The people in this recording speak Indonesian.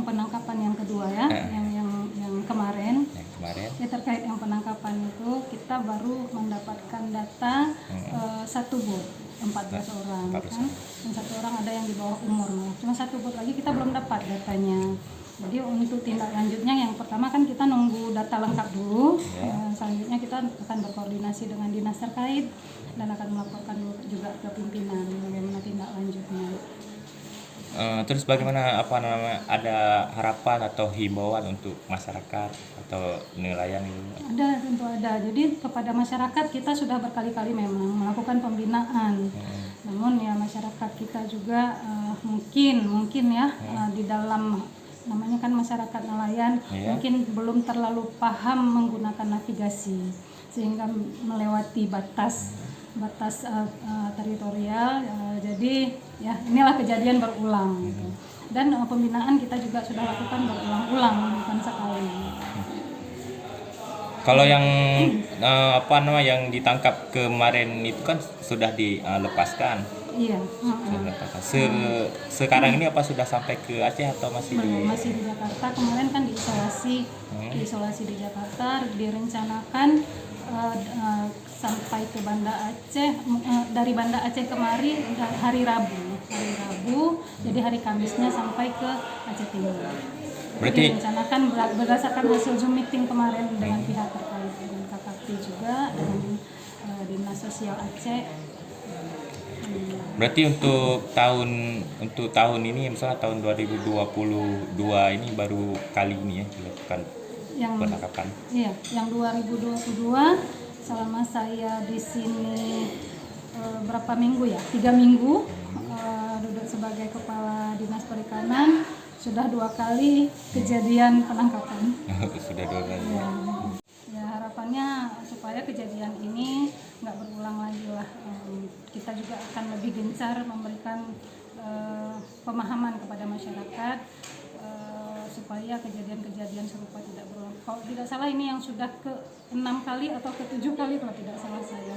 penangkapan yang kedua ya, yang kemarin. Yang kemarin. Ya, terkait yang penangkapan itu kita baru mendapatkan data satu bot 14 orang kan, dan satu orang ada yang di bawah umur. Cuma satu bot lagi kita belum dapat datanya. Jadi untuk tindak lanjutnya yang pertama kan kita nunggu data lengkap dulu. Selanjutnya kita akan berkoordinasi dengan dinas terkait dan akan melaporkan juga ke pimpinan bagaimana tindak lanjutnya. Terus bagaimana ada harapan atau himbauan untuk masyarakat atau nelayan itu? Ada, tentu ada. Jadi kepada masyarakat kita sudah berkali-kali memang melakukan pembinaan. Namun ya masyarakat kita juga mungkin ya di dalam namanya kan masyarakat nelayan mungkin belum terlalu paham menggunakan navigasi sehingga melewati batas teritorial, jadi ya inilah kejadian berulang gitu. Dan pembinaan kita juga sudah lakukan berulang-ulang, bukan sekali. Kalau yang yang ditangkap kemarin itu kan sudah dilepaskan. Iya. Sekarang ini apa sudah sampai ke Aceh atau masih masih di Jakarta? Kemarin kan diisolasi di Jakarta, direncanakan sampai ke Banda Aceh, dari Banda Aceh kemari hari Rabu, jadi hari Kamisnya sampai ke Aceh Timur. Berarti direncanakan berdasarkan hasil Zoom meeting kemarin dengan pihak terkait, dengan KKP juga, dengan Dinas Sosial Aceh. Berarti untuk tahun ini, misalnya tahun 2022 ini baru kali ini ya dilakukan penangkapan. Iya, yang 2022 selama saya di sini berapa minggu ya? 3 minggu duduk sebagai kepala dinas perikanan, sudah 2 kali kejadian penangkapan. Sudah 2 kali. Ya harapannya supaya kejadian ini nggak berulang lagi lah. Kita juga akan lebih gencar memberikan pemahaman kepada masyarakat supaya kejadian-kejadian serupa tidak berulang. Kalau tidak salah ini yang sudah ke-6 kali atau ke-7 kali kalau tidak salah saya.